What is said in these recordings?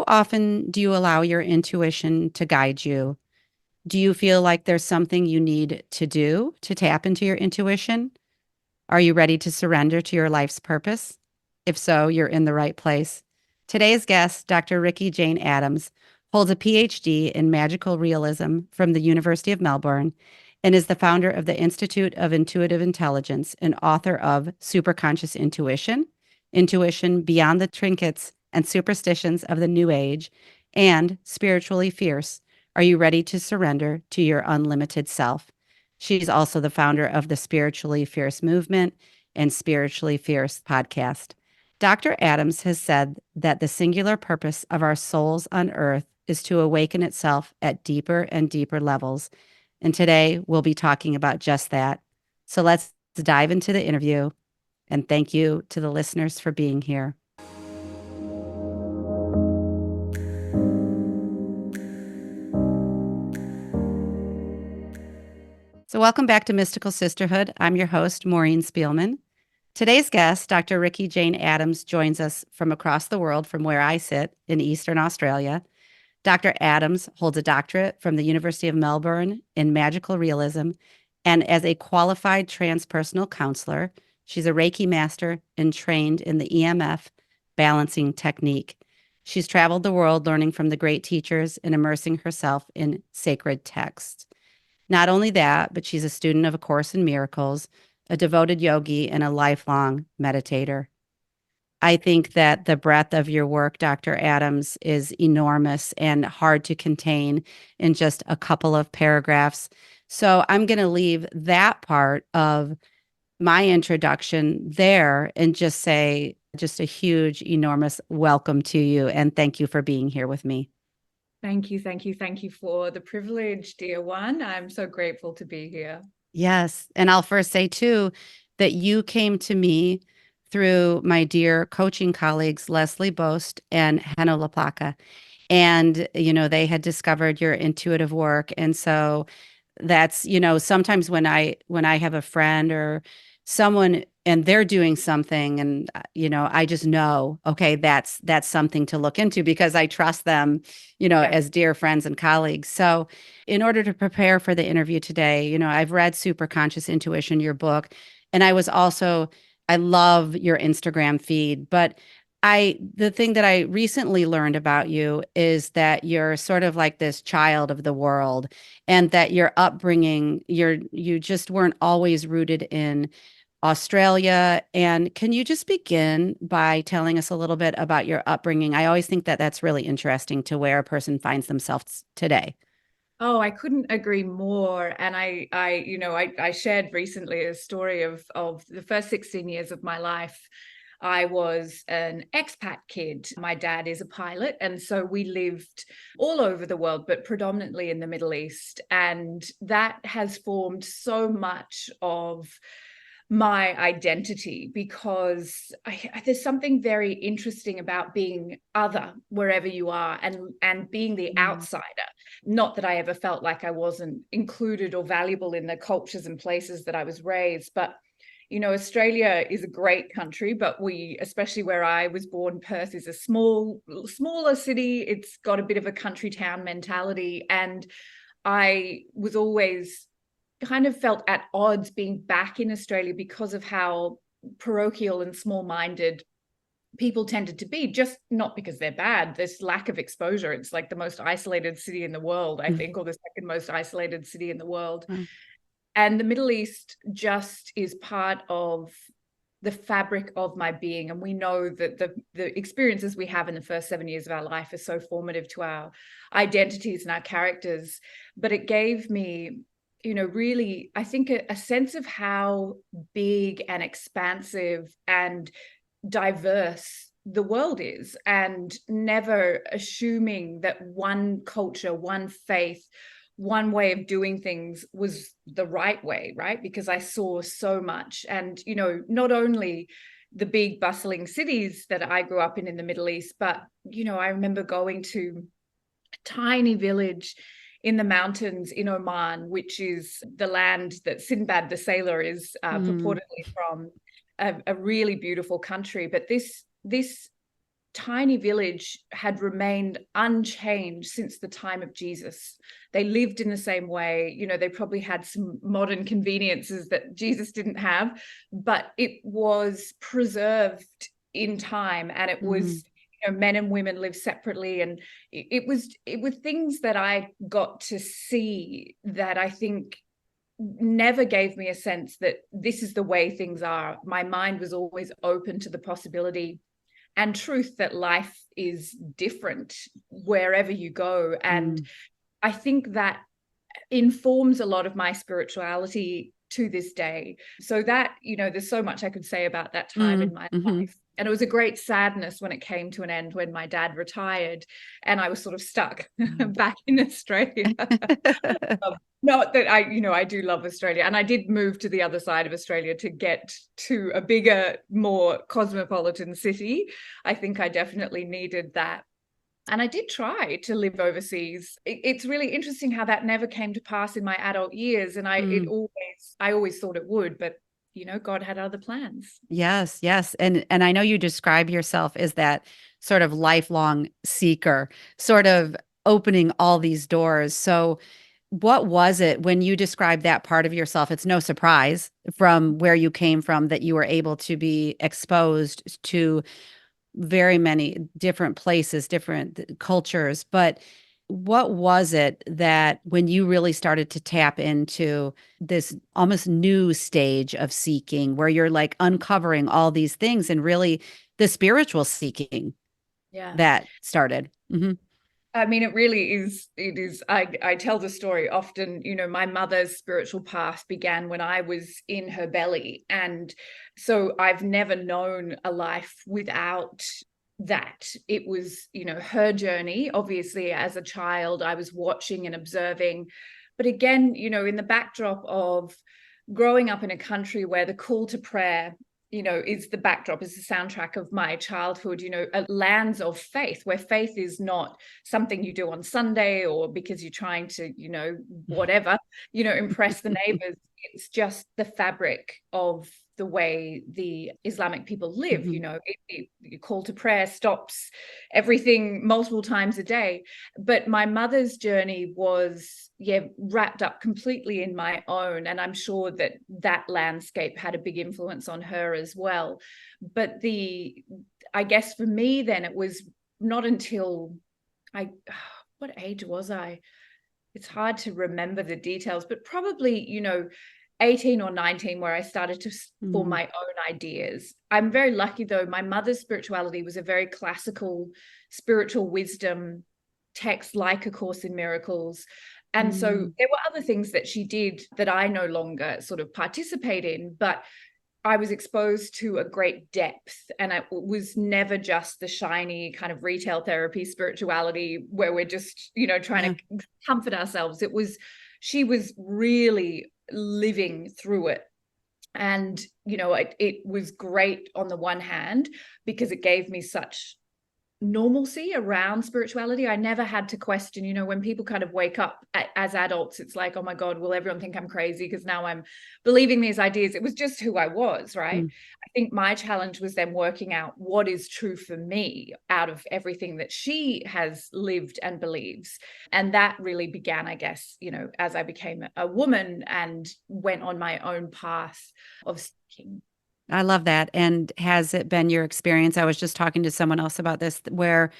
often do you allow your intuition to guide you? Do you feel like there's something you need to do to tap into your intuition? Are you ready to surrender to your life's purpose? If so, you're in the right place. Today's guest, Dr. Ricci-Jane Adams, holds a PhD in Magical Realism from the University of Melbourne and is the founder of the Institute of Intuitive Intelligence and author of Superconscious Intuition, Intuition Beyond the Trinkets and Superstitions of the New Age, and Spiritually Fierce. Are you ready to surrender to your unlimited self? She's also the founder of the Spiritually Fierce movement and Spiritually Fierce podcast. Dr. Adams has said that the singular purpose of our souls on earth is to awaken itself at deeper and deeper levels. And today we'll be talking about just that. So let's dive into the interview. And thank you to the listeners for being here. So welcome back to Mystical Sisterhood. I'm your host, Maureen Spielman. Today's guest, Dr. Ricci-Jane Adams, joins us from across the world from where I sit in Eastern Australia. Dr. Adams holds a doctorate from the University of Melbourne in Magical Realism, and as a qualified transpersonal counselor, she's a Reiki master and trained in the EMF balancing technique. She's traveled the world learning from the great teachers and immersing herself in sacred texts. Not only that, but she's a student of A Course in Miracles, a devoted yogi, and a lifelong meditator. I think that the breadth of your work, Dr. Adams, is enormous and hard to contain in just a couple of paragraphs. So I'm going to leave that part of my introduction there and just say just a huge, enormous welcome to you. And thank you for being here with me. Thank you, thank you, thank you for the privilege, dear one. I'm so grateful to be here. Yes. And I'll first say, too, that you came to me through my dear coaching colleagues, Leslie Boast and Hannah LaPlaca. And, they had discovered your intuitive work. And so that's, sometimes when I have a friend or someone and they're doing something and, I just know, okay, that's something to look into because I trust them, as dear friends and colleagues. So in order to prepare for the interview today, I've read Superconscious Intuition, your book, and I love your Instagram feed, but the thing that I recently learned about you is that you're sort of like this child of the world and that your upbringing, you just weren't always rooted in Australia. And can you just begin by telling us a little bit about your upbringing? I always think that that's really interesting to where a person finds themselves today. Oh, I couldn't agree more. And I shared recently a story of the first 16 years of my life. I was an expat kid. My dad is a pilot. And so we lived all over the world, but predominantly in the Middle East. And that has formed so much of my identity because there's something very interesting about being other wherever you are and being the outsider. Not that I ever felt like I wasn't included or valuable in the cultures and places that I was raised, but Australia is a great country, but especially where I was born, Perth is a smaller city. It's got a bit of a country town mentality. And I was always kind of felt at odds being back in Australia because of how parochial and small-minded people tended to be, just not because they're bad. This lack of exposure. It's like the most isolated city in the world, I think, or the second most isolated city in the world. And the Middle East just is part of the fabric of my being. And we know that the experiences we have in the first 7 years of our life are so formative to our identities and our characters. But it gave me, really, I think a sense of how big and expansive and diverse the world is, and never assuming that one culture, one faith, one way of doing things was the right way, right? Because I saw so much. And, not only the big bustling cities that I grew up in the Middle East, but, I remember going to a tiny village in the mountains in Oman, which is the land that Sinbad the Sailor is purportedly from, a really beautiful country. But this tiny village had remained unchanged since the time of Jesus. They lived in the same way. You know, they probably had some modern conveniences that Jesus didn't have, but it was preserved in time, and it was, you know, men and women lived separately, and it was things that I got to see that I think never gave me a sense that this is the way things are. My mind was always open to the possibility and truth that life is different wherever you go. And I think that informs a lot of my spirituality to this day. So that, you know, there's so much I could say about that time in my life. And it was a great sadness when it came to an end, when my dad retired and I was sort of stuck back in Australia. Not that I do love Australia, and I did move to the other side of Australia to get to a bigger, more cosmopolitan city. I think I definitely needed that. And I did try to live overseas. It's really interesting how that never came to pass in my adult years. And I always thought it would, but you know, God had other plans. Yes, yes. And I know you describe yourself as that sort of lifelong seeker, sort of opening all these doors. So what was it when you described that part of yourself? It's no surprise from where you came from that you were able to be exposed to very many different places, different cultures. But what was it that when you really started to tap into this almost new stage of seeking where you're like uncovering all these things and really the spiritual seeking that started? I mean, it really is. It is. I tell the story often. You know, my mother's spiritual path began when I was in her belly. And so I've never known a life without that. It was, you know, her journey. Obviously, as a child, I was watching and observing. But again, you know, in the backdrop of growing up in a country where the call to prayer, you know, is the backdrop, is the soundtrack of my childhood, you know, lands of faith, where faith is not something you do on Sunday or because you're trying to, you know, whatever, you know, impress the neighbors. It's just the fabric of the way the Islamic people live. You know, your call to prayer stops everything multiple times a day. But my mother's journey was, wrapped up completely in my own. And I'm sure that that landscape had a big influence on her as well. But I guess for me then, it was not until what age was I? It's hard to remember the details, but probably, you know, 18 or 19, where I started to form my own ideas. I'm very lucky though. My mother's spirituality was a very classical spiritual wisdom text, like A Course in Miracles. And so there were other things that she did that I no longer sort of participate in, but I was exposed to a great depth, and it was never just the shiny kind of retail therapy spirituality where we're just, you know, trying to comfort ourselves. She was really living through it. And, you know, it was great on the one hand, because it gave me such normalcy around spirituality. I never had to question, you know, when people kind of wake up as adults, it's like, oh my God, will everyone think I'm crazy because now I'm believing these ideas? It was just who I was, right? I think my challenge was then working out what is true for me out of everything that she has lived and believes. And that really began, I guess, you know, as I became a woman and went on my own path of seeking. I love that. And has it been your experience? I was just talking to someone else about this, where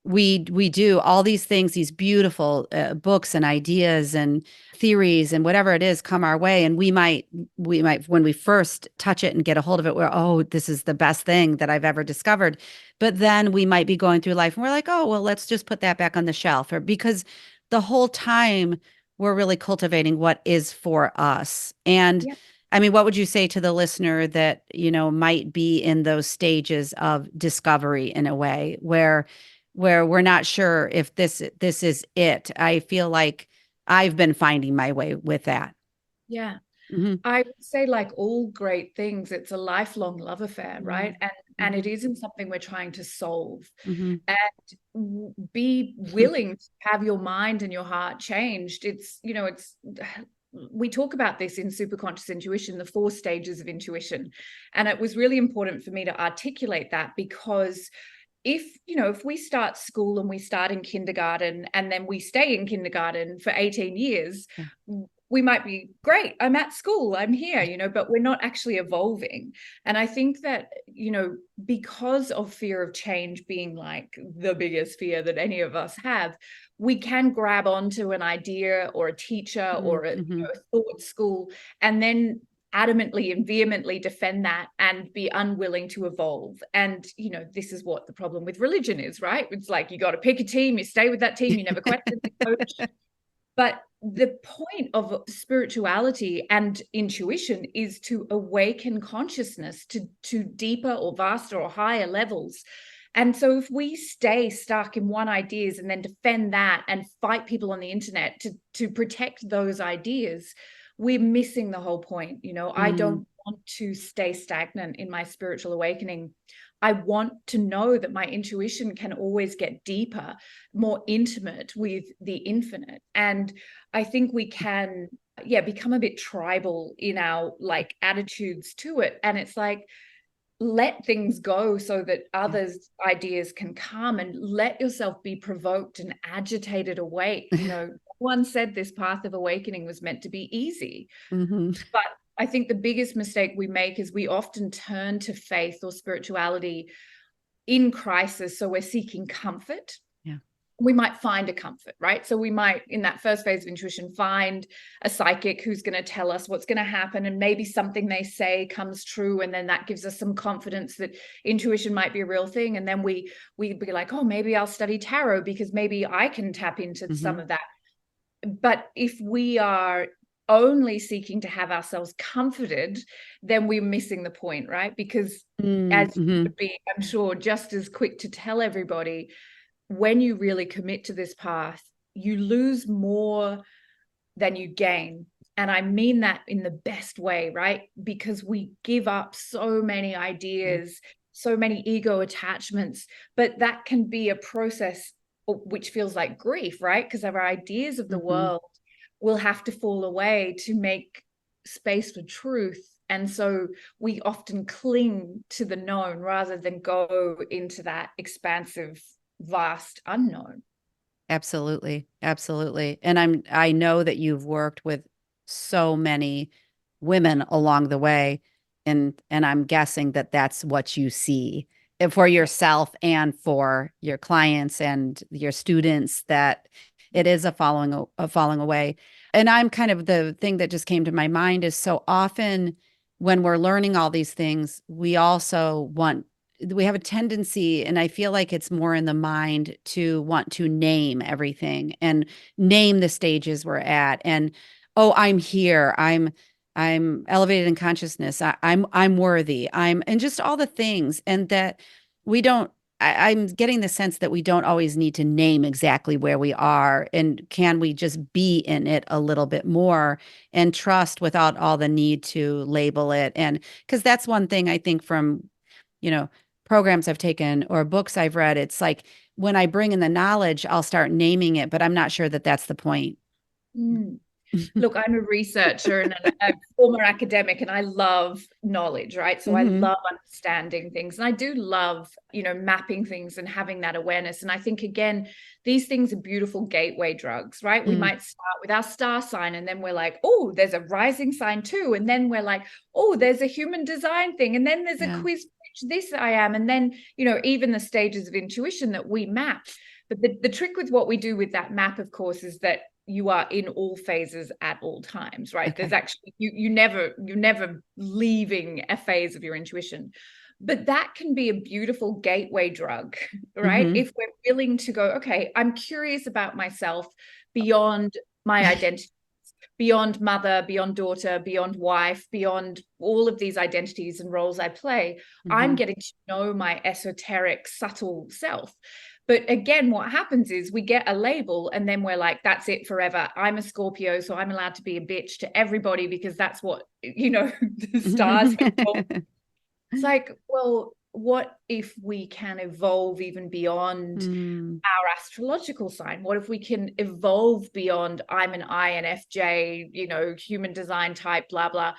we do all these things, these beautiful books and ideas and theories and whatever it is come our way, and we might when we first touch it and get a hold of it, we're, oh, this is the best thing that I've ever discovered. But then we might be going through life and we're like, oh, well, let's just put that back on the shelf, or because the whole time we're really cultivating what is for us. And I mean, what would you say to the listener that, you know, might be in those stages of discovery in a way where we're not sure if this is it? I feel like I've been finding my way with that. Yeah. I would say, like all great things, it's a lifelong love affair, right? And it isn't something we're trying to solve. And be willing to have your mind and your heart changed. It's, you know, we talk about this in superconscious intuition, the 4 stages of intuition. And it was really important for me to articulate that, because if we start school and we start in kindergarten and then we stay in kindergarten for 18 years, Yeah. we might be great. I'm at school, I'm here, but we're not actually evolving. And I think that, because of fear of change being like the biggest fear that any of us have, we can grab onto an idea or a teacher or a thought school and then adamantly and vehemently defend that and be unwilling to evolve. And this is what the problem with religion is, right? It's like you got to pick a team, you stay with that team, you never question the coach. But the point of spirituality and intuition is to awaken consciousness to deeper or vaster or higher levels. And so if we stay stuck in one ideas and then defend that and fight people on the internet to protect those ideas, we're missing the whole point. I don't want to stay stagnant in my spiritual awakening. I want to know that my intuition can always get deeper, more intimate with the infinite. And I think we can, become a bit tribal in our like attitudes to it. And it's like, let things go so that others' ideas can come, and let yourself be provoked and agitated awake. One said this path of awakening was meant to be easy. But I think the biggest mistake we make is we often turn to faith or spirituality in crisis. So we're seeking comfort. Yeah. We might find a comfort, right? So we might, in that first phase of intuition, find a psychic who's going to tell us what's going to happen. And maybe something they say comes true. And then that gives us some confidence that intuition might be a real thing. And then we be like, oh, maybe I'll study tarot because maybe I can tap into some of that. But if we are only seeking to have ourselves comforted, then we're missing the point, right? Because as you would be, I'm sure, just as quick to tell everybody, when you really commit to this path, you lose more than you gain. And I mean that in the best way, right? Because we give up so many ideas, so many ego attachments, but that can be a process which feels like grief, right? Because our ideas of the world will have to fall away to make space for truth. And so we often cling to the known rather than go into that expansive, vast unknown. Absolutely. Absolutely. And I know that you've worked with so many women along the way, and I'm guessing that that's what you see for yourself and for your clients and your students, that it is a falling away. And I'm kind of, the thing that just came to my mind is, so often when we're learning all these things, we have a tendency, and I feel like it's more in the mind, to want to name everything and name the stages we're at. And, oh, I'm here. I'm elevated in consciousness. I'm worthy. And just all the things. And that we don't, I'm getting the sense that we don't always need to name exactly where we are. And can we just be in it a little bit more and trust without all the need to label it? And because that's one thing I think from, programs I've taken or books I've read, it's like when I bring in the knowledge, I'll start naming it, but I'm not sure that that's the point. Look, I'm a researcher and a former academic, and I love knowledge, right? So I love understanding things, and I do love, mapping things and having that awareness. And I think, again, these things are beautiful gateway drugs, right? We might start with our star sign, and then we're like, oh, there's a rising sign too. And then we're like, oh, there's a human design thing. And then there's a quiz, which this I am. And then, even the stages of intuition that we map. But the trick with what we do with that map, of course, is that you are in all phases at all times, right? Okay. There's actually, you're never leaving a phase of your intuition. But that can be a beautiful gateway drug, right? If we're willing to go, okay, I'm curious about myself beyond my identity, beyond mother, beyond daughter, beyond wife, beyond all of these identities and roles I play. I'm getting to know my esoteric, subtle self. But again, what happens is we get a label and then we're like, that's it forever. I'm a Scorpio, so I'm allowed to be a bitch to everybody because that's what, the stars have told. It's like, well, what if we can evolve even beyond our astrological sign? What if we can evolve beyond I'm an INFJ, human design type, blah, blah.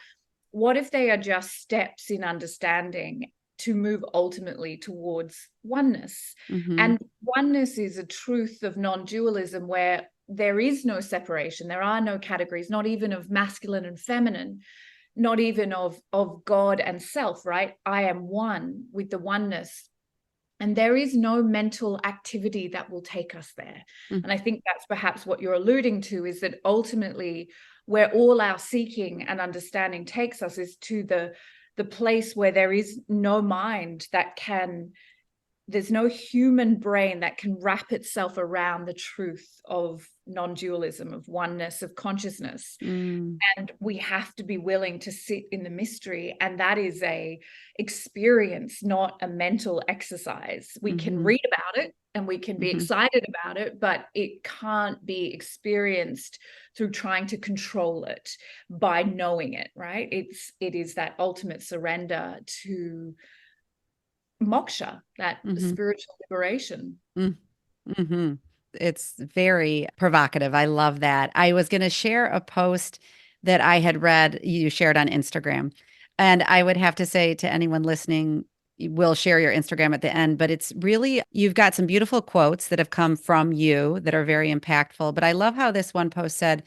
What if they are just steps in understanding? to move ultimately towards oneness. Mm-hmm. And oneness is a truth of non-dualism where there is no separation. There are no categories, not even of masculine and feminine, not even of God and self, right? I am one with the oneness. And there is no mental activity that will take us there. Mm-hmm. And I think that's perhaps what you're alluding to, is that ultimately where all our seeking and understanding takes us is to the place where there is no mind that can, there's no human brain that can wrap itself around the truth of non-dualism, of oneness, of consciousness. Mm. And we have to be willing to sit in the mystery. And that is a experience, not a mental exercise. We can read about it and we can be excited about it, but it can't be experienced through trying to control it by knowing it, right? It is that ultimate surrender to moksha, that spiritual liberation. Mm-hmm. It's very provocative. I love that. I was going to share a post that I had read you shared on Instagram. And I would have to say to anyone listening, we'll share your Instagram at the end, but it's really, you've got some beautiful quotes that have come from you that are very impactful. But I love how this one post said,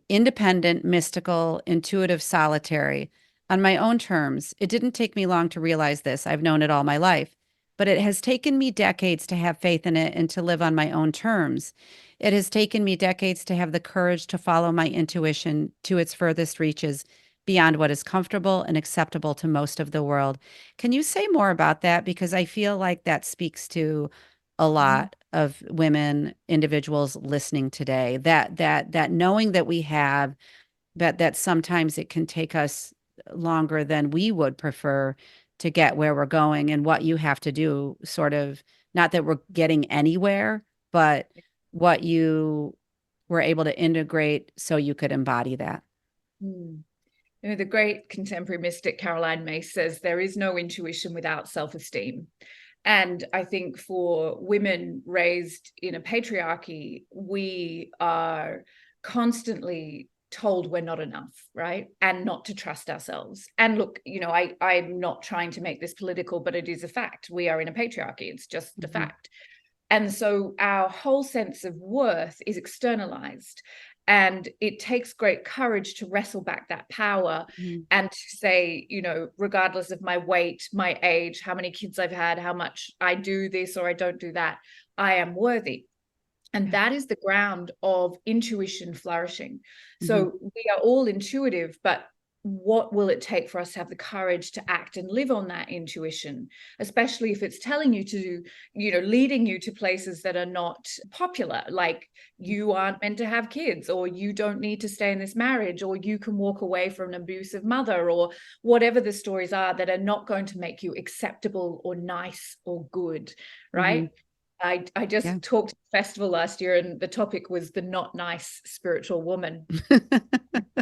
independent, mystical, intuitive, solitary, on my own terms. It didn't take me long to realize this. I've known it all my life, but it has taken me decades to have faith in it and to live on my own terms. It has taken me decades to have the courage to follow my intuition to its furthest reaches beyond what is comfortable and acceptable to most of the world. Can you say more about that? Because I feel like that speaks to a lot of women, individuals listening today, that knowing that we have that sometimes it can take us longer than we would prefer to get where we're going, and what you have to do, sort of, not that we're getting anywhere, but what you were able to integrate so you could embody that. You know, the great contemporary mystic Caroline Myss says there is no intuition without self-esteem. And I think for women raised in a patriarchy, we are constantly told we're not enough, right? And not to trust ourselves. And look, you know, I'm not trying to make this political, but it is a fact. We are in a patriarchy. It's just a fact. And so our whole sense of worth is externalized. And it takes great courage to wrestle back that power and to say, you know, regardless of my weight, my age, how many kids I've had, how much I do this or I don't do that, I am worthy. And that is the ground of intuition flourishing. So we are all intuitive, but what will it take for us to have the courage to act and live on that intuition, especially if it's telling you to, you know, leading you to places that are not popular, like you aren't meant to have kids, or you don't need to stay in this marriage, or you can walk away from an abusive mother, or whatever the stories are that are not going to make you acceptable or nice or good, right? I just talked at a festival last year, and the topic was the not nice spiritual woman.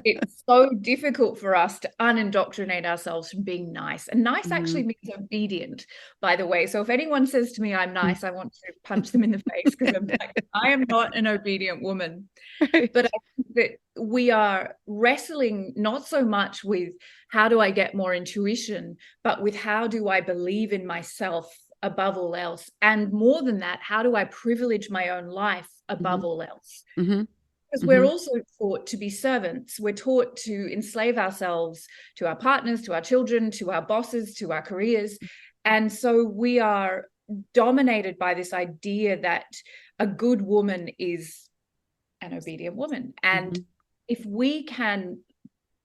It's so difficult for us to unindoctrinate ourselves from being nice. And nice actually means obedient, by the way. So if anyone says to me, I'm nice, I want to punch them in the face, because I'm like, I am not an obedient woman. But I think that we are wrestling not so much with how do I get more intuition, but with how do I believe in myself above all else. And more than that, how do I privilege my own life above all else? Because we're also taught to be servants. We're taught to enslave ourselves to our partners, to our children, to our bosses, to our careers. And so we are dominated by this idea that a good woman is an obedient woman. And if we can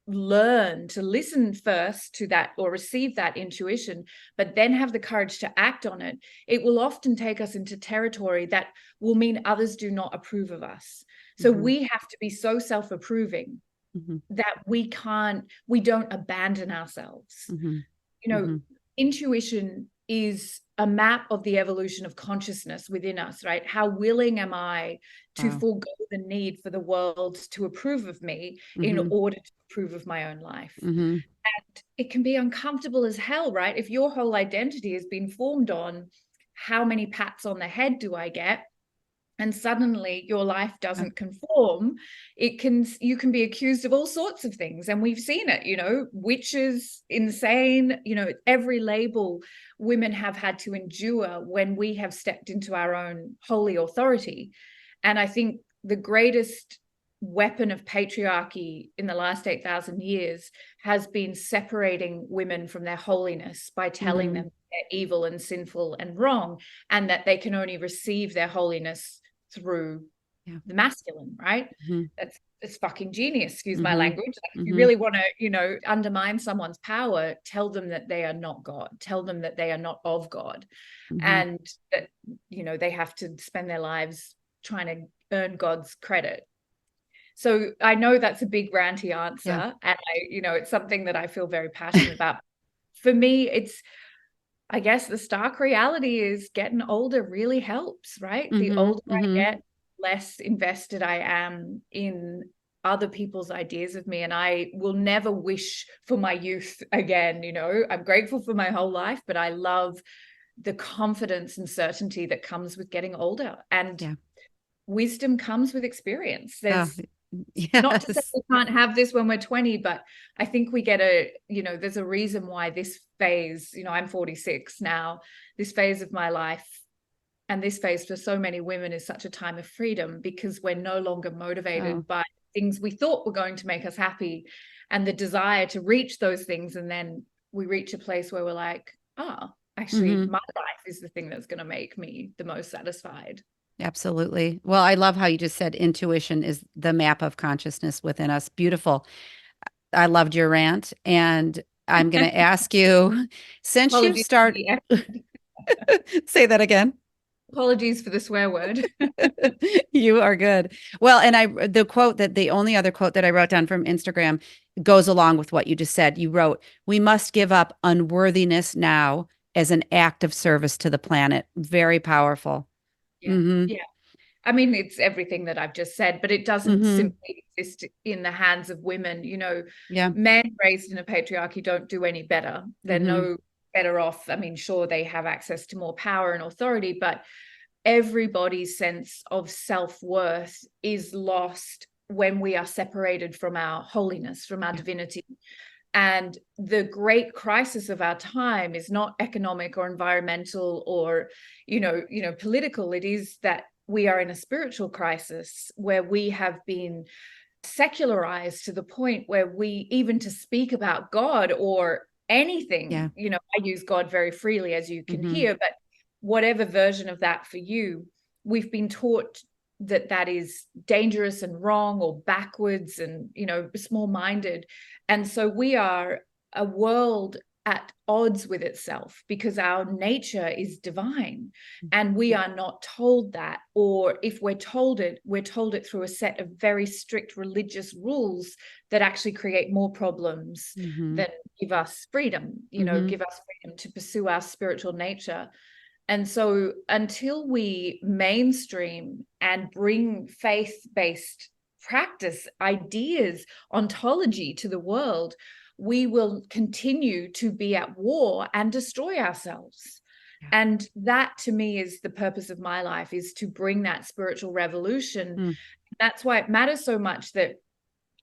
learn to listen first to that, or receive that intuition, but then have the courage to act on it, it will often take us into territory that will mean others do not approve of us. So we have to be so self-approving that we don't abandon ourselves. You know, intuition is a map of the evolution of consciousness within us, right? How willing am I to forego the need for the world to approve of me in order to approve of my own life? And it can be uncomfortable as hell, right? If your whole identity has been formed on how many pats on the head do I get, and suddenly your life doesn't conform, you can be accused of all sorts of things. And we've seen it, witches, insane, every label women have had to endure when we have stepped into our own holy authority. And I think the greatest weapon of patriarchy in the last 8,000 years has been separating women from their holiness by telling them they're evil and sinful and wrong, and that they can only receive their holiness through the masculine, right? It's fucking genius, excuse my language. If you really want to, undermine someone's power, tell them that they are not God. Tell them that they are not of God. And that, they have to spend their lives trying to earn God's credit. So I know that's a big ranty answer. And it's something that I feel very passionate about. For me, I guess the stark reality is getting older really helps, right? The older I get, less invested I am in other people's ideas of me. And I will never wish for my youth again. I'm grateful for my whole life, but I love the confidence and certainty that comes with getting older. And wisdom comes with experience. There's not to say we can't have this when we're 20, but I think we get there's a reason why this phase, I'm 46 now, this phase of my life and this phase for so many women is such a time of freedom, because we're no longer motivated by things we thought were going to make us happy and the desire to reach those things. And then we reach a place where we're like, actually, my life is the thing that's going to make me the most satisfied. Absolutely. Well, I love how you just said intuition is the map of consciousness within us. Beautiful. I loved your rant. And I'm going to ask you, since you've started, say that again. Apologies for the swear word. You are good. Well, and the only other quote that I wrote down from Instagram goes along with what you just said. You wrote, "We must give up unworthiness now as an act of service to the planet." Very powerful. Yeah. I mean, it's everything that I've just said, but it doesn't simply exist in the hands of women. Men raised in a patriarchy don't do any better. They're no better off. I mean, sure, they have access to more power and authority, but everybody's sense of self-worth is lost when we are separated from our holiness, from our divinity. And the great crisis of our time is not economic or environmental or, political. It is that we are in a spiritual crisis where we have been secularized to the point where we, even to speak about God or anything, I use God very freely, as you can hear, but whatever version of that for you, we've been taught that is dangerous and wrong or backwards and, small-minded. And so we are a world at odds with itself because our nature is divine and we are not told that, or if we're told it through a set of very strict religious rules that actually create more problems than give us freedom, give us freedom to pursue our spiritual nature. And so until we mainstream and bring faith-based practice, ideas, ontology to the world, we will continue to be at war and destroy ourselves. And that, to me, is the purpose of my life, is to bring that spiritual revolution. That's why it matters so much that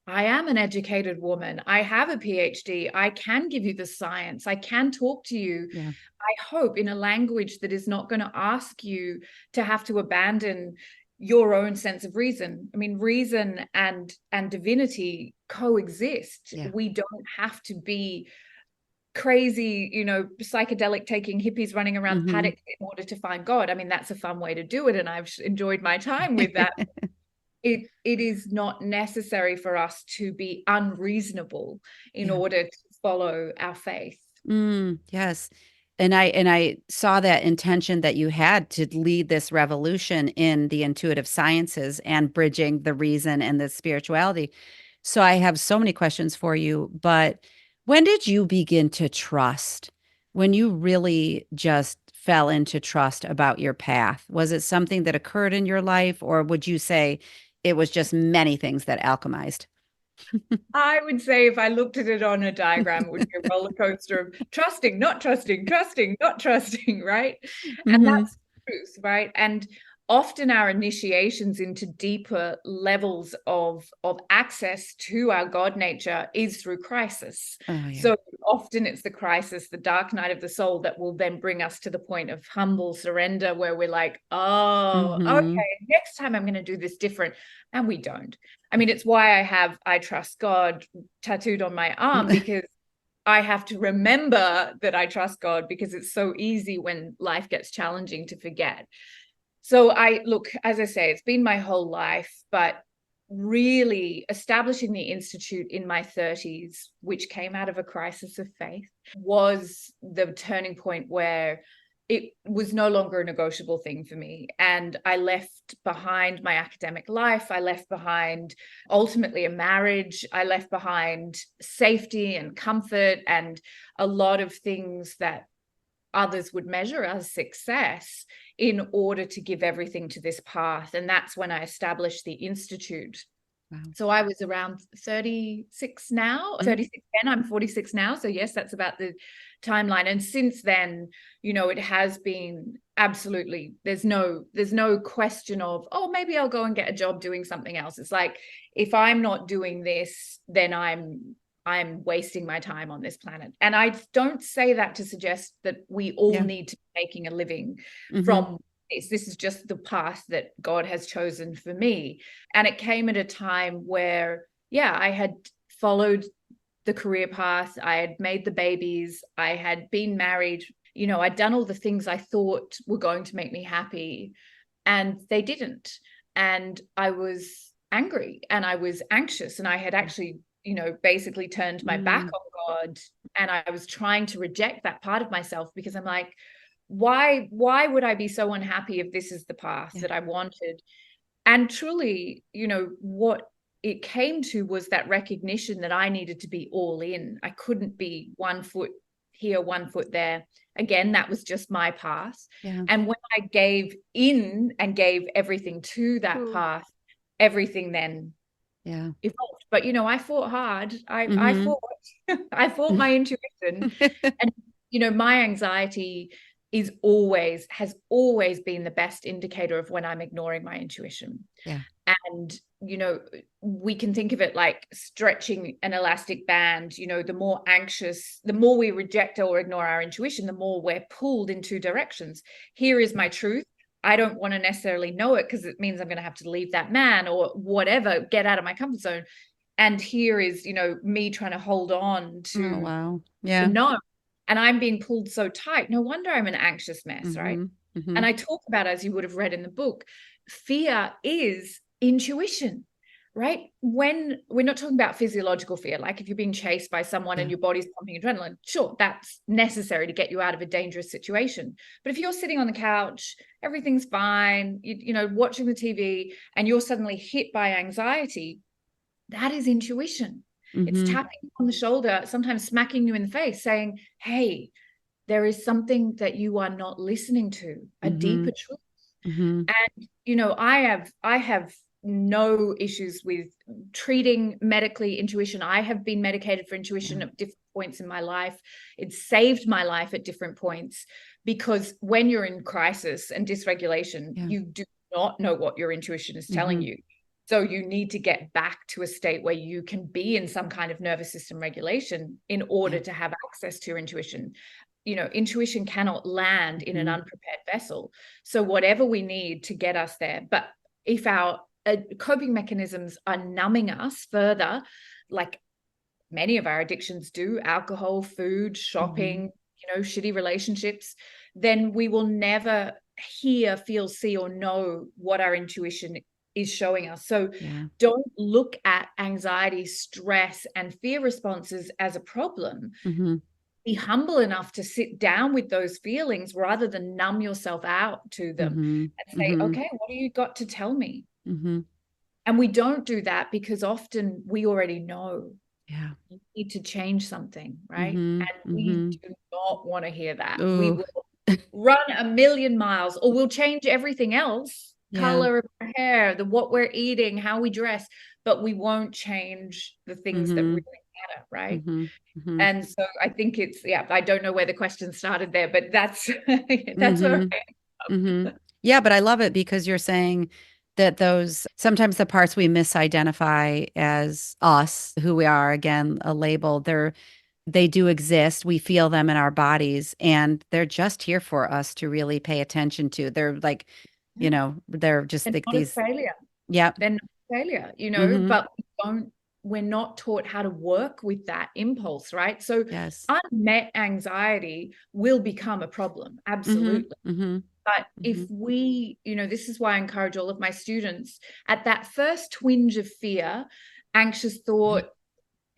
I am an educated woman. I have a PhD. I can give you the science. I can talk to you, I hope, in a language that is not going to ask you to have to abandon your own sense of reason. I mean, reason and divinity coexist. We don't have to be crazy, psychedelic taking hippies running around the paddock in order to find God. I mean, that's a fun way to do it, and I've enjoyed my time with that. It is not necessary for us to be unreasonable in order to follow our faith. Yes. And I saw that intention that you had to lead this revolution in the intuitive sciences and bridging the reason and the spirituality. So I have so many questions for you, but when did you begin to trust? When you really just fell into trust about your path? Was it something that occurred in your life, or would you say it was just many things that alchemized? I would say if I looked at it on a diagram, it would be a roller coaster of trusting, not trusting, trusting, not trusting, right? And that's the truth, right? And often our initiations into deeper levels of access to our God nature is through crisis. Oh, yeah. So often it's the crisis, the dark night of the soul, that will then bring us to the point of humble surrender, where we're like, oh, okay, next time I'm going to do this different. And we don't. I mean, it's why I have "I trust God" tattooed on my arm, because I have to remember that I trust God, because it's so easy when life gets challenging to forget. So look, as I say, it's been my whole life, but really establishing the Institute in my 30s, which came out of a crisis of faith, was the turning point where it was no longer a negotiable thing for me. And I left behind my academic life. I left behind ultimately a marriage. I left behind safety and comfort and a lot of things that others would measure as success, in order to give everything to this path. And that's when I established the Institute. Wow. So I was around 36 now, 36 then, I'm 46 now. So yes, that's about the timeline. And since then, you know, it has been absolutely, there's no question of, oh, maybe I'll go and get a job doing something else. It's like, if I'm not doing this, then I'm wasting my time on this planet. And I don't say that to suggest that we all need to be making a living from this. This is just the path that God has chosen for me. And it came at a time where, I had followed the career path. I had made the babies. I had been married. You know, I'd done all the things I thought were going to make me happy, and they didn't. And I was angry and I was anxious, and I had actually, you know, basically turned my back on God, and I was trying to reject that part of myself, because I'm like, why would I be so unhappy if this is the path that I wanted? And truly, you know, what it came to was that recognition that I needed to be all in. I couldn't be 1 foot here, 1 foot there. Again, that was just my path. And when I gave in and gave everything to that path, everything then evolved. But you know, I fought hard. I fought I fought my intuition. And you know, my anxiety has always been the best indicator of when I'm ignoring my intuition. And you know, we can think of it like stretching an elastic band. You know, the more anxious, the more we reject or ignore our intuition, the more we're pulled in two directions. Here is my truth. I don't want to necessarily know it, because it means I'm going to have to leave that man or whatever, get out of my comfort zone. And here is, you know, me trying to hold on to to know. And I'm being pulled so tight. No wonder I'm an anxious mess, right? And I talk about, as you would have read in the book, fear is intuition, right? When we're not talking about physiological fear, like if you're being chased by someone and your body's pumping adrenaline, sure, that's necessary to get you out of a dangerous situation. But if you're sitting on the couch, everything's fine, you know, watching the TV, and you're suddenly hit by anxiety, that is intuition. It's tapping you on the shoulder, sometimes smacking you in the face, saying, hey, there is something that you are not listening to, a deeper truth. And, you know, I have no issues with treating medically intuition. I have been medicated for intuition at different points in my life. It saved my life at different points, because when you're in crisis and dysregulation, you do not know what your intuition is telling you. So you need to get back to a state where you can be in some kind of nervous system regulation in order to have access to your intuition. You know, intuition cannot land in an unprepared vessel. So whatever we need to get us there. But if our coping mechanisms are numbing us further, like many of our addictions do, alcohol, food, shopping, you know, shitty relationships, then we will never hear, feel, see, or know what our intuition is showing us. So don't look at anxiety, stress, and fear responses as a problem. Be humble enough to sit down with those feelings rather than numb yourself out to them and say, okay, what do you got to tell me? And we don't do that because often we already know you need to change something, right? And we do not want to hear that. We will run a million miles, or we'll change everything else, color of our hair, what we're eating, how we dress, but we won't change the things that really matter, right? And so I think it's, I don't know where the question started there, but that's all right. Yeah, but I love it because you're saying that those sometimes the parts we misidentify as us, who we are, again, a label, they do exist. We feel them in our bodies and they're just here for us to really pay attention to. They're like, they're just And like not a these. failure. Yep. They're not a failure, Mm-hmm. but we're not taught how to work with that impulse, right? So Yes. unmet anxiety will become a problem. Mm-hmm. Absolutely. Mm-hmm. But Mm-hmm. if we, this is why I encourage all of my students at that first twinge of fear, anxious thought,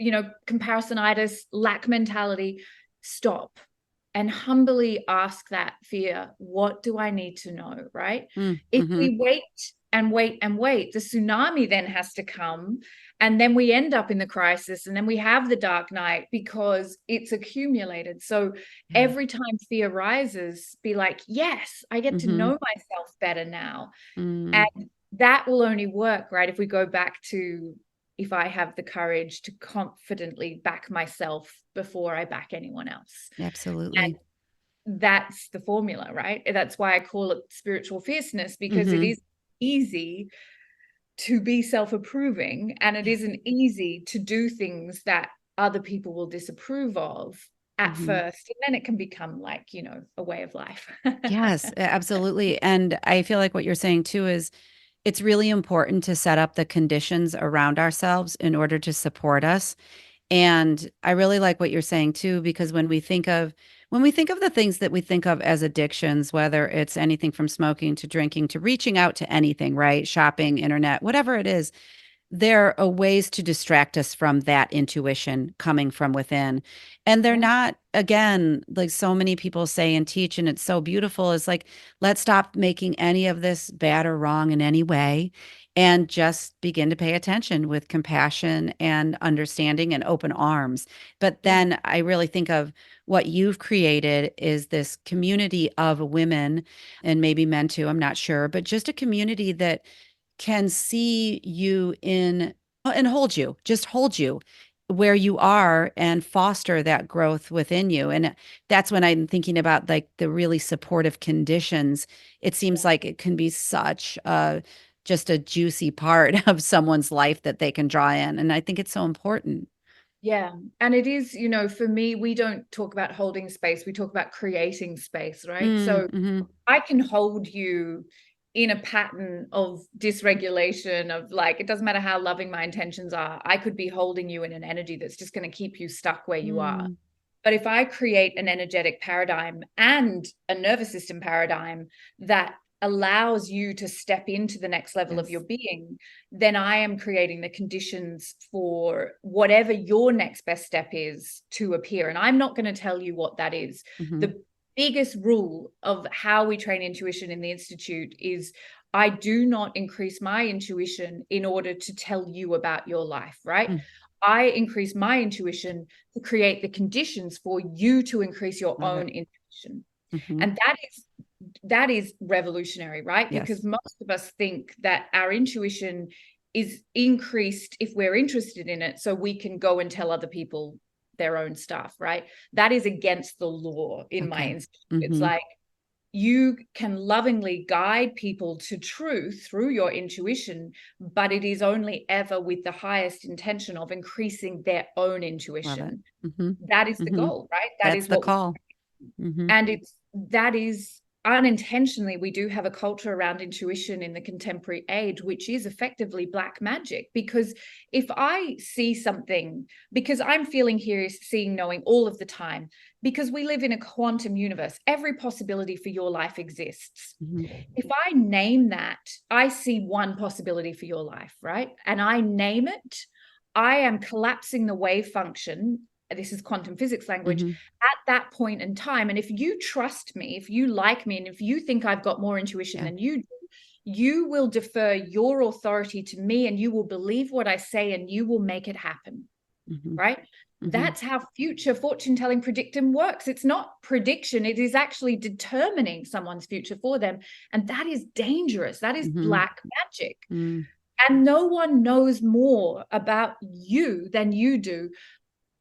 comparisonitis, lack mentality, stop and humbly ask that fear, what do I need to know, right? If Mm-hmm. we wait and wait and wait, the tsunami then has to come. And then we end up in the crisis and then we have the dark night because it's accumulated. So Yeah. every time fear rises, be like, yes, I get to Mm-hmm. know myself better now. Mm. And that will only work, right? If we go back to if I have the courage to confidently back myself before I back anyone else. And Absolutely. that's the formula, right? That's why I call it spiritual fierceness, because it Mm-hmm. is easy to be self-approving and it Yeah. isn't easy to do things that other people will disapprove of at Mm-hmm. first. And then it can become like, a way of life. Yes, absolutely. And I feel like what you're saying too is it's really important to set up the conditions around ourselves in order to support us. And I really like what you're saying too, because when we think of the things that we think of as addictions, whether it's anything from smoking to drinking to reaching out to anything, right? Shopping, internet, whatever it is, there are ways to distract us from that intuition coming from within. And they're Yeah. not, again, like so many people say and teach, and it's so beautiful. It's like, let's stop making any of this bad or wrong in any way and just begin to pay attention with compassion and understanding and open arms. But Yeah. then I really think of what you've created is this community of women and maybe men too, I'm not sure, but just a community that can see you in and just hold you where you are and foster that growth within you. And that's when I'm thinking about like the really supportive conditions. It seems like it can be such just a juicy part of someone's life that they can draw in. And I think it's so important. Yeah. And it is, for me, we don't talk about holding space. We talk about creating space, right? So Mm-hmm. I can hold you in a pattern of dysregulation of like, it doesn't matter how loving my intentions are. I could be holding you in an energy that's just going to keep you stuck where you are. Mm, But if I create an energetic paradigm and a nervous system paradigm that allows you to step into the next level of your yes. being, then I am creating the conditions for whatever your next best step is to appear. And I'm not going to tell you what that is. Mm-hmm. The biggest rule of how we train intuition in the Institute is I do not increase my intuition in order to tell you about your life, right? Mm, I increase my intuition to create the conditions for you to increase your love own it. intuition. Mm-hmm. And that is revolutionary, right? Because Yes. most of us think that our intuition is increased if we're interested in it, so we can go and tell other people their own stuff, right? That is against the law in my Okay. institute. It's Mm-hmm. like you can lovingly guide people to truth through your intuition, but it is only ever with the highest intention of increasing their own Love it. intuition. Mm-hmm. That is the Mm-hmm. goal, right? That That's is the what call. Mm-hmm. and that is unintentionally, we do have a culture around intuition in the contemporary age, which is effectively black magic. Because if I see something, because I'm feeling, here, seeing, knowing all of the time, because we live in a quantum universe, every possibility for your life exists. Mm-hmm. If I name that, I see one possibility for your life, right? And I name it, I am collapsing the wave function. This is quantum physics language Mm-hmm. at that point in time. And if you trust me, if you like me, and if you think I've got more intuition Yeah. than you do, you will defer your authority to me and you will believe what I say and you will make it happen. Mm-hmm. Right? Mm-hmm. That's how future fortune telling predicting works. It's not prediction, it is actually determining someone's future for them. And that is dangerous. That is Mm-hmm. black magic. Mm. And no one knows more about you than you do.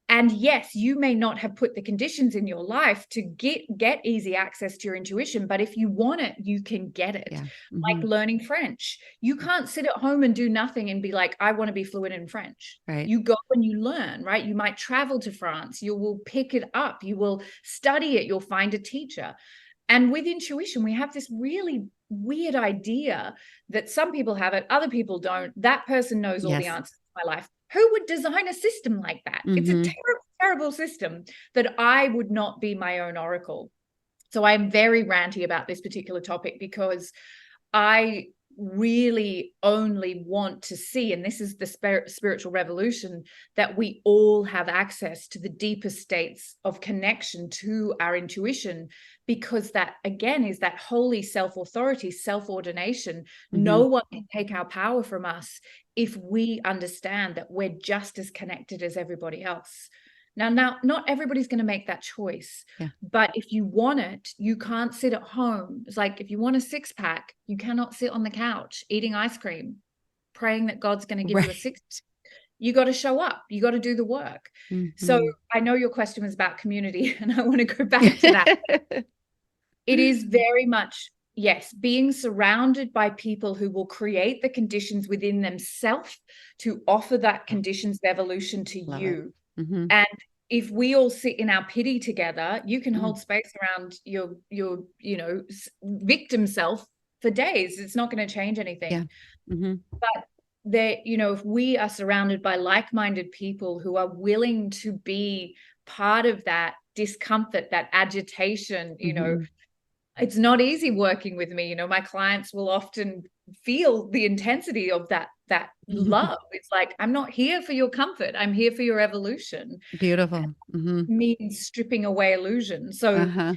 And yes, you may not have put the conditions in your life to get easy access to your intuition, but if you want it, you can get it. Yeah. Like learning French. You can't sit at home and do nothing and be like, I want to be fluent in French. Right. You go and you learn, right? You might travel to France. You will pick it up. You will study it. You'll find a teacher. And with intuition, we have this really weird idea that some people have it, other people don't. That person knows all the answers to my life. Who would design a system like that? It's a terrible, terrible system that I would not be my own oracle. So I'm very ranty about this particular topic because I really only want to see, and this is the spiritual revolution, that we all have access to the deepest states of connection to our intuition, because that, again, is that holy self-authority, self-ordination. No one can take our power from us if we understand that we're just as connected as everybody else. Now, not everybody's going to make that choice, but if you want it, you can't sit at home. It's like, if you want a six-pack, you cannot sit on the couch eating ice cream, praying that God's going to give you a six-pack. You got to show up. You got to do the work. So I know your question was about community, and I want to go back to that. It is very much, yes, being surrounded by people who will create the conditions within themselves to offer that conditions of evolution to you. And if we all sit in our pity together, you can hold space around your victim self for days. It's not going to change anything. But if we are surrounded by like-minded people who are willing to be part of that discomfort, that agitation, it's not easy working with me. My clients will often feel the intensity of that love. It's like, I'm not here for your comfort. I'm here for your evolution. Beautiful. Means stripping away illusion. So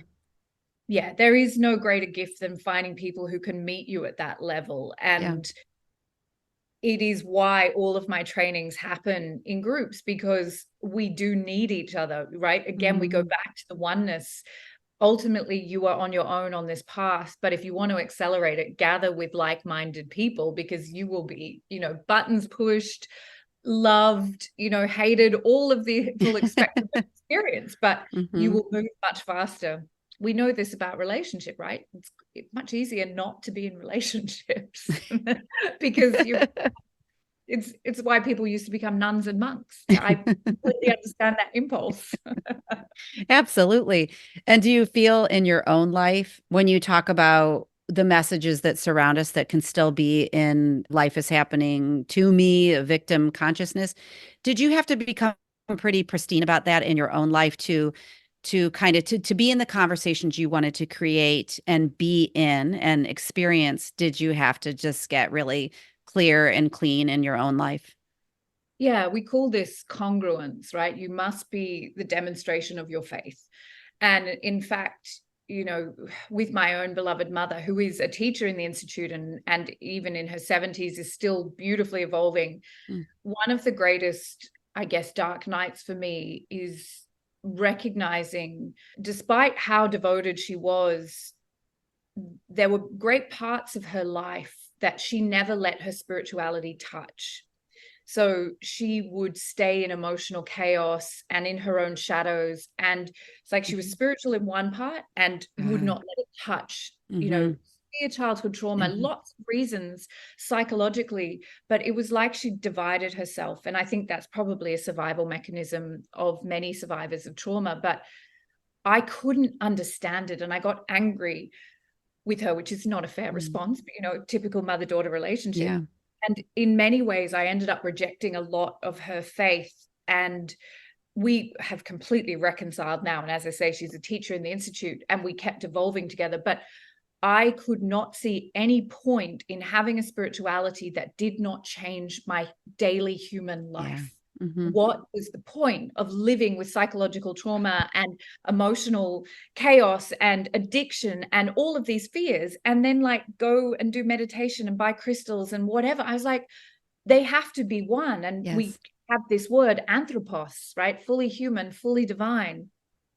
yeah, there is no greater gift than finding people who can meet you at that level. And it is why all of my trainings happen in groups, because we do need each other, right? Again, we go back to the oneness. Ultimately, you are on your own on this path, but if you want to accelerate it, gather with like-minded people, because you will be, buttons pushed, loved, hated, all of the full spectrum experience, but you will move much faster. We know this about relationship, right? It's much easier not to be in relationships because it's why people used to become nuns and monks. I completely understand that impulse. Absolutely. And do you feel in your own life, when you talk about the messages that surround us that can still be in life is happening to me, a victim consciousness, did you have to become pretty pristine about that in your own life to kind of to be in the conversations you wanted to create and be in and experience? Did you have to just get really clear and clean in your own life? Yeah, we call this congruence, right? You must be the demonstration of your faith. And in fact, with my own beloved mother, who is a teacher in the Institute and even in her 70s is still beautifully evolving, one of the greatest, I guess, dark nights for me is recognizing, despite how devoted she was, there were great parts of her life that she never let her spirituality touch. So she would stay in emotional chaos and in her own shadows. And it's like she was spiritual in one part and would not let it touch, severe childhood trauma, lots of reasons psychologically, but it was like she divided herself. And I think that's probably a survival mechanism of many survivors of trauma. But I couldn't understand it. And I got angry with her, which is not a fair response, but, typical mother-daughter relationship. Yeah. And in many ways, I ended up rejecting a lot of her faith. And we have completely reconciled now. And as I say, she's a teacher in the Institute and we kept evolving together. But I could not see any point in having a spirituality that did not change my daily human life. What was the point of living with psychological trauma and emotional chaos and addiction and all of these fears, and then go and do meditation and buy crystals and whatever? I was like, they have to be one. And we have this word anthropos, right? Fully human, fully divine,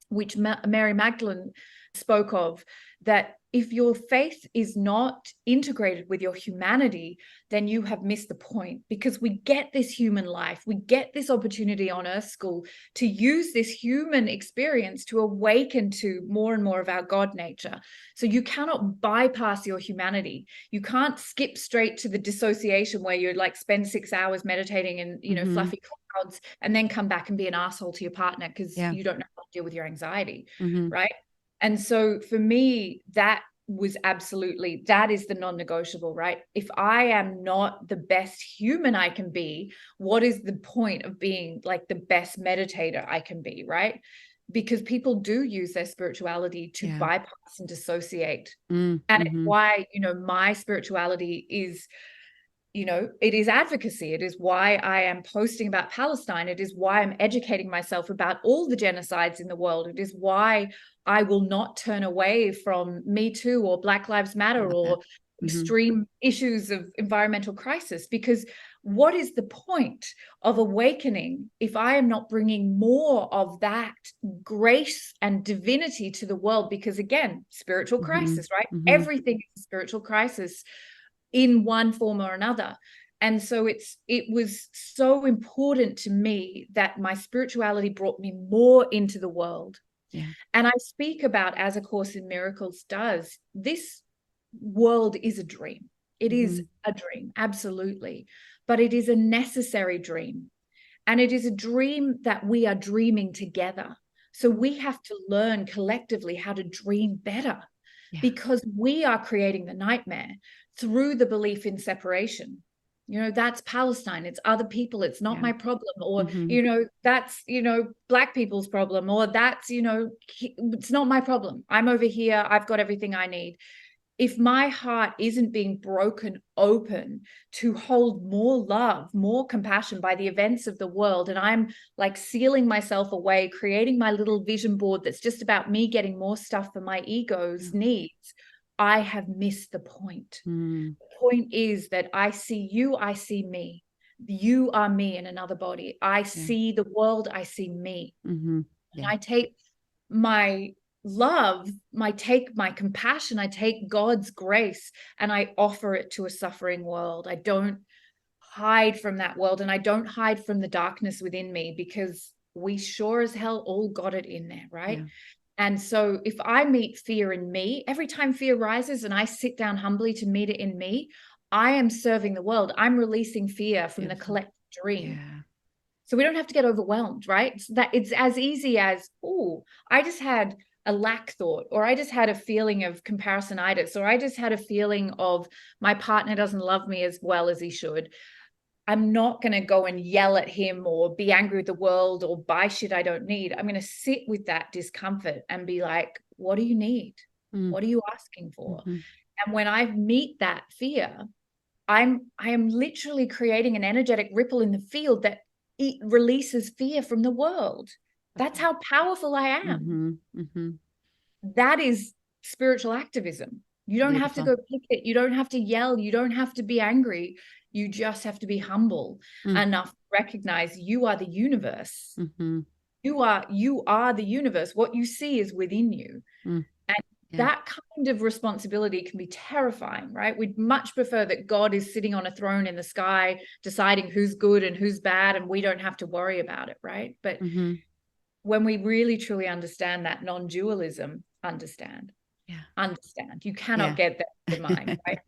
which Mary Magdalene spoke of, that if your faith is not integrated with your humanity, then you have missed the point, because we get this human life, we get this opportunity on Earth School to use this human experience to awaken to more and more of our God nature. So you cannot bypass your humanity. You can't skip straight to the dissociation where you like spend 6 hours meditating in, you know, fluffy clouds and then come back and be an asshole to your partner because you don't know how to deal with your anxiety, right? And so for me, that was absolutely, that is the non-negotiable, right? If I am not the best human I can be, what is the point of being like the best meditator I can be, right? Because people do use their spirituality to bypass and dissociate. And it's why, you know, my spirituality is, you know, it is advocacy. It is why I am posting about Palestine. It is why I'm educating myself about all the genocides in the world. It is why I will not turn away from Me Too or Black Lives Matter or extreme issues of environmental crisis, because what is the point of awakening if I am not bringing more of that grace and divinity to the world? Because again, spiritual crisis, right? Everything is a spiritual crisis in one form or another. And so it was so important to me that my spirituality brought me more into the world. And I speak about, as A Course in Miracles does, this world is a dream. It is a dream, absolutely. But it is a necessary dream. And it is a dream that we are dreaming together. So we have to learn collectively how to dream better, because we are creating the nightmare through the belief in separation. You know, that's Palestine. It's other people. It's not my problem. Or, you know, that's, you know, Black people's problem. Or that's, you know, it's not my problem. I'm over here. I've got everything I need. If my heart isn't being broken open to hold more love, more compassion by the events of the world, and I'm like sealing myself away, creating my little vision board that's just about me getting more stuff for my ego's needs, I have missed the point. The point is that I see you, I see me. You are me in another body. I see the world, I see me. And I take my love, my compassion, I take God's grace and I offer it to a suffering world. I don't hide from that world, and I don't hide from the darkness within me, because we sure as hell all got it in there, right? And so if I meet fear in me, every time fear rises and I sit down humbly to meet it in me, I am serving the world. I'm releasing fear from the collective dream. So we don't have to get overwhelmed, right? That it's as easy as, oh, I just had a lack thought, or I just had a feeling of comparisonitis, or I just had a feeling of my partner doesn't love me as well as he should. I'm not going to go and yell at him or be angry with the world or buy shit I don't need. I'm going to sit with that discomfort and be like, what do you need? What are you asking for? And when I meet that fear, I am literally creating an energetic ripple in the field that it releases fear from the world. That's how powerful I am. That is spiritual activism. You don't have to go pick it. You don't have to yell. You don't have to be angry. You just have to be humble enough to recognize you are the universe. You are the universe. What you see is within you. And that kind of responsibility can be terrifying, right? We'd much prefer that God is sitting on a throne in the sky, deciding who's good and who's bad, and we don't have to worry about it, right? But when we really truly understand that non-dualism, understand. You cannot get that in the mind, right?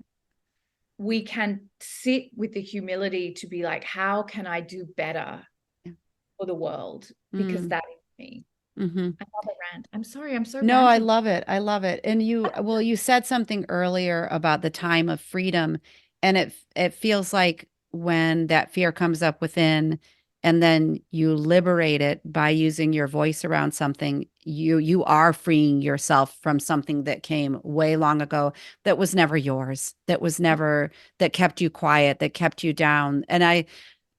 We can sit with the humility to be like, how can I do better for the world? Because that is me. Another rant. I'm sorry. I'm so No, I ranty. love it. I love it. And you said something earlier about the time of freedom, and it feels like when that fear comes up within, and then you liberate it by using your voice around something, you are freeing yourself from something that came way long ago, that was never yours, that kept you quiet, that kept you down. And I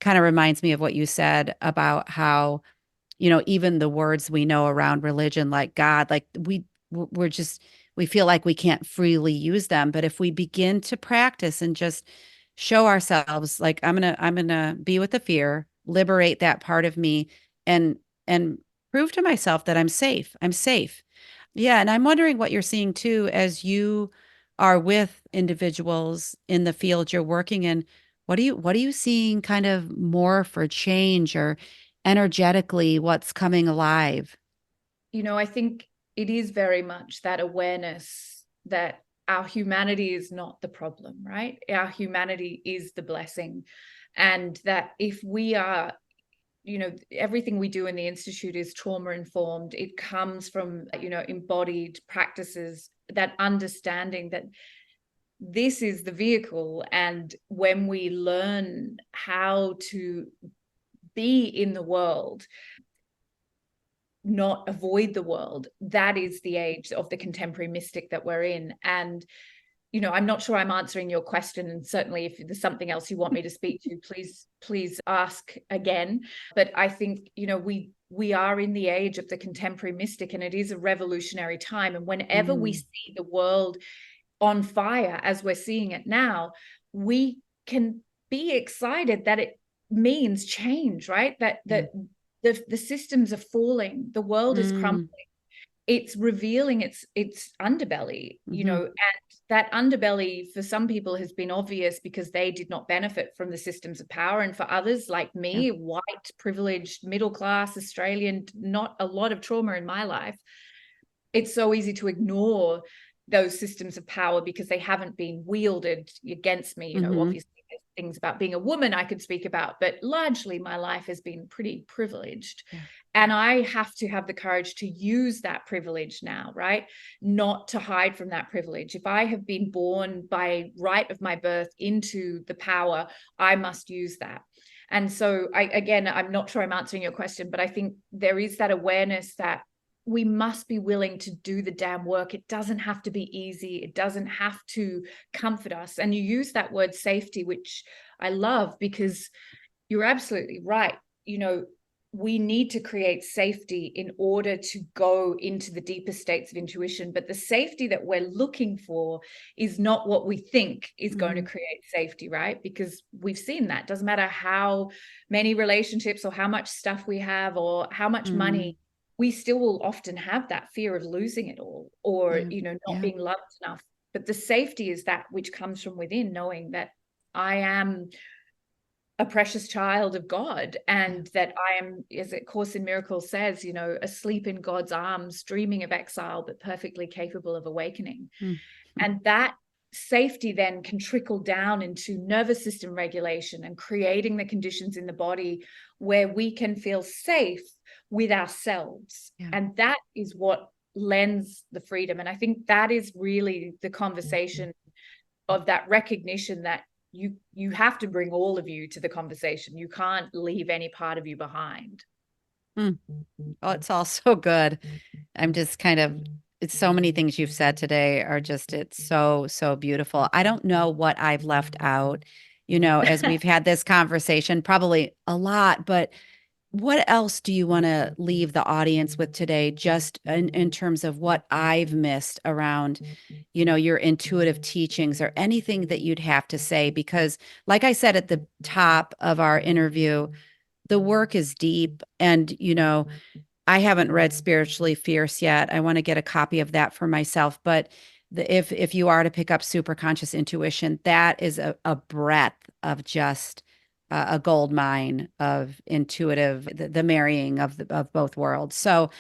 kind of reminds me of what you said about how, even the words we know around religion, like God, like we feel like we can't freely use them. But if we begin to practice and just show ourselves, like, I'm gonna be with the fear, liberate that part of me, and prove to myself that I'm safe. I'm safe. Yeah, and I'm wondering what you're seeing too as you are with individuals in the field you're working in. What are you seeing kind of more for change or energetically what's coming alive? I think it is very much that awareness that our humanity is not the problem, right? Our humanity is the blessing. And that if we are, everything we do in the Institute is trauma informed. It comes from, embodied practices, that understanding that this is the vehicle. And when we learn how to be in the world, not avoid the world, that is the age of the contemporary mystic that we're in. And I'm not sure I'm answering your question, and certainly if there's something else you want me to speak to, please ask again. But I think we are in the age of the contemporary mystic, and it is a revolutionary time. And whenever we see the world on fire as we're seeing it now, we can be excited that it means change, right? That the systems are falling, the world is crumbling, it's revealing its underbelly, and that underbelly for some people has been obvious because they did not benefit from the systems of power. And for others like me, white, privileged, middle class, Australian, not a lot of trauma in my life, it's so easy to ignore those systems of power because they haven't been wielded against me. Obviously there's things about being a woman I could speak about, but largely my life has been pretty privileged. And I have to have the courage to use that privilege now, right? Not to hide from that privilege. If I have been born by right of my birth into the power, I must use that. And so I'm not sure I'm answering your question, but I think there is that awareness that we must be willing to do the damn work. It doesn't have to be easy. It doesn't have to comfort us. And you use that word safety, which I love, because you're absolutely right. We need to create safety in order to go into the deeper states of intuition. But the safety that we're looking for is not what we think is going to create safety, right? Because we've seen that. Doesn't matter how many relationships or how much stuff we have or how much money, we still will often have that fear of losing it all or, not being loved enough. But the safety is that which comes from within, knowing that I am a precious child of God, and that I am, as A Course in Miracles says, asleep in God's arms, dreaming of exile, but perfectly capable of awakening. And that safety then can trickle down into nervous system regulation and creating the conditions in the body where we can feel safe with ourselves. And that is what lends the freedom. And I think that is really the conversation of that recognition that you have to bring all of you to the conversation. You can't leave any part of you behind. Oh, it's all so good. I'm just it's so many things you've said today are just, it's so, so beautiful. I don't know what I've left out, as we've had this conversation, probably a lot, but what else do you want to leave the audience with today, just in terms of what I've missed around, your intuitive teachings or anything that you'd have to say? Because like I said at the top of our interview, the work is deep and, I haven't read Spiritually Fierce yet. I want to get a copy of that for myself. But if you are to pick up Superconscious Intuition, that is a breadth of just a gold mine of intuitive, the marrying of both worlds. So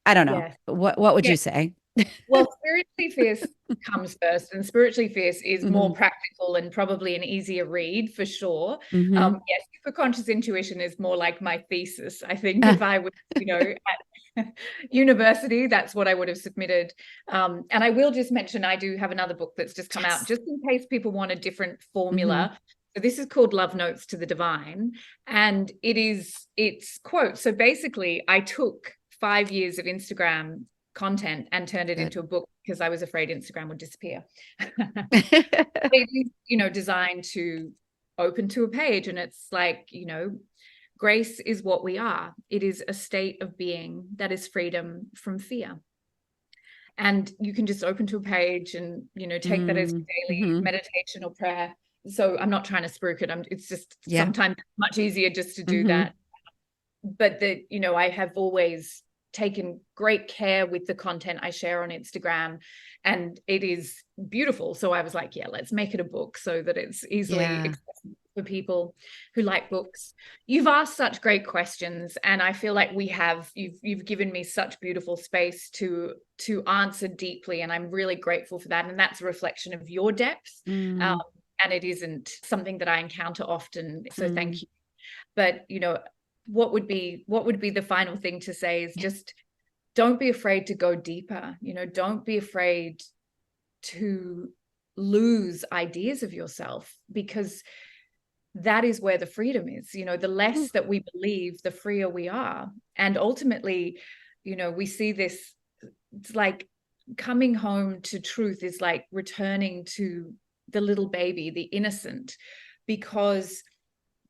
I don't know. Yes. What would you say? Well, Spiritually Fierce comes first, and Spiritually Fierce is more practical and probably an easier read for sure. Yes, Superconscious Intuition is more like my thesis. I think if I was, at university, that's what I would have submitted. And I will just mention, I do have another book that's just come out, just in case people want a different formula. So this is called Love Notes to the Divine, and it's quotes. So basically, I took 5 years of Instagram content and turned it into a book because I was afraid Instagram would disappear. It is, designed to open to a page, and it's like, grace is what we are. It is a state of being that is freedom from fear. And you can just open to a page and, take that as your daily meditation or prayer. So I'm not trying to spruik it. It's just sometimes much easier just to do that. But I have always taken great care with the content I share on Instagram, and it is beautiful. So I was like, yeah, let's make it a book so that it's easily accessible for people who like books. You've asked such great questions, and I feel like you've given me such beautiful space to answer deeply, and I'm really grateful for that. And that's a reflection of your depth. And it isn't something that I encounter often. So thank you. But, what would be the final thing to say is just don't be afraid to go deeper. Don't be afraid to lose ideas of yourself, because that is where the freedom is. The less that we believe, the freer we are. And ultimately, we see this, it's like coming home to truth is like returning to the little baby, the innocent, because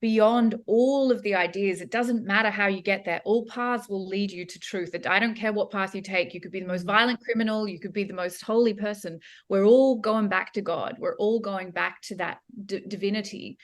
beyond all of the ideas, it doesn't matter how you get there. All paths will lead you to truth. I don't care what path you take. You could be the most violent criminal. You could be the most holy person. We're all going back to God. We're all going back to that divinity.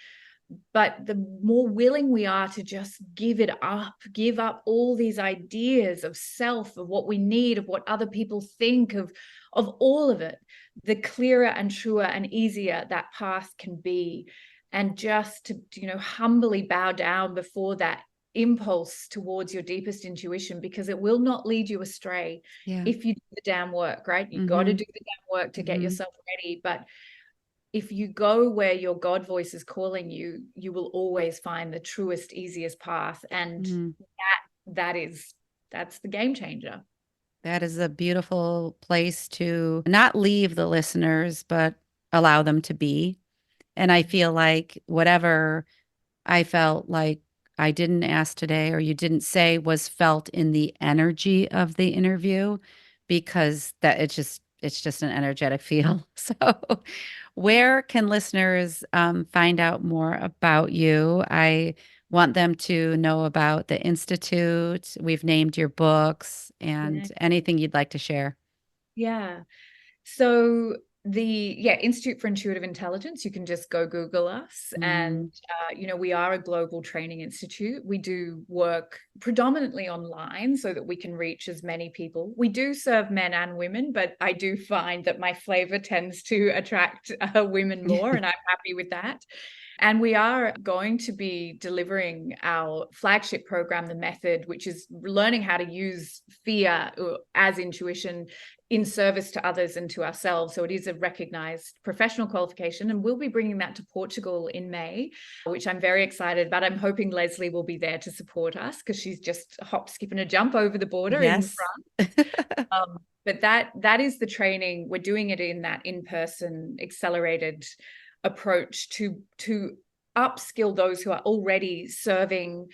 But the more willing we are to just give up all these ideas of self, of what we need, of what other people think, of all of it, the clearer and truer and easier that path can be. And just to, humbly bow down before that impulse towards your deepest intuition, because it will not lead you astray if you do the damn work, right? You got to do the damn work to get yourself ready. But if you go where your God voice is calling you, you will always find the truest, easiest path. And that's the game changer. That is a beautiful place to not leave the listeners, but allow them to be. And I feel like whatever I felt like I didn't ask today or you didn't say was felt in the energy of the interview, because it's just an energetic feel. So where can listeners find out more about you? I want them to know about the Institute. We've named your books and anything you'd like to share. Yeah. So the Institute for Intuitive Intelligence, you can just go Google us. And we are a global training institute. We do work predominantly online so that we can reach as many people. We do serve men and women, but I do find that my flavor tends to attract women more, and I'm happy with that. And we are going to be delivering our flagship program, The Method, which is learning how to use fear as intuition in service to others and to ourselves. So it is a recognized professional qualification, and we'll be bringing that to Portugal in May, which I'm very excited about. I'm hoping Leslie will be there to support us, because she's just a hop, skip, and a jump over the border in France. But that is the training. We're doing it in that in-person accelerated approach to upskill those who are already serving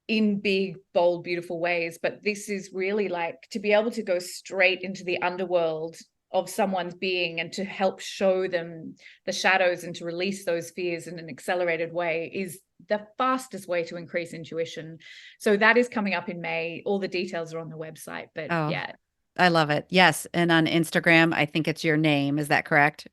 in big, bold, beautiful ways. But this is really like to be able to go straight into the underworld of someone's being and to help show them the shadows and to release those fears in an accelerated way is the fastest way to increase intuition. So that is coming up in May. All the details are on the website. But I love it. Yes. And on Instagram, I think it's your name. Is that correct?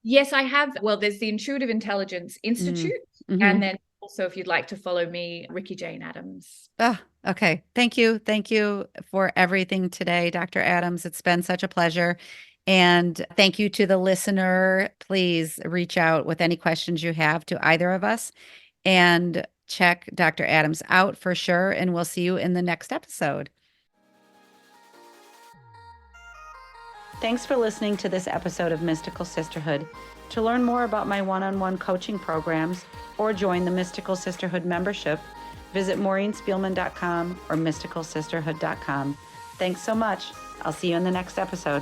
Yes, I have. Well, there's the Intuitive Intelligence Institute. And then also, if you'd like to follow me, Ricci-Jane Adams. Oh, okay. Thank you. Thank you for everything today, Dr. Adams. It's been such a pleasure. And thank you to the listener. Please reach out with any questions you have to either of us, and check Dr. Adams out for sure. And we'll see you in the next episode. Thanks for listening to this episode of Mystical Sisterhood. To learn more about my one-on-one coaching programs or join the Mystical Sisterhood membership, visit maureenspielman.com or mysticalsisterhood.com. Thanks so much. I'll see you in the next episode.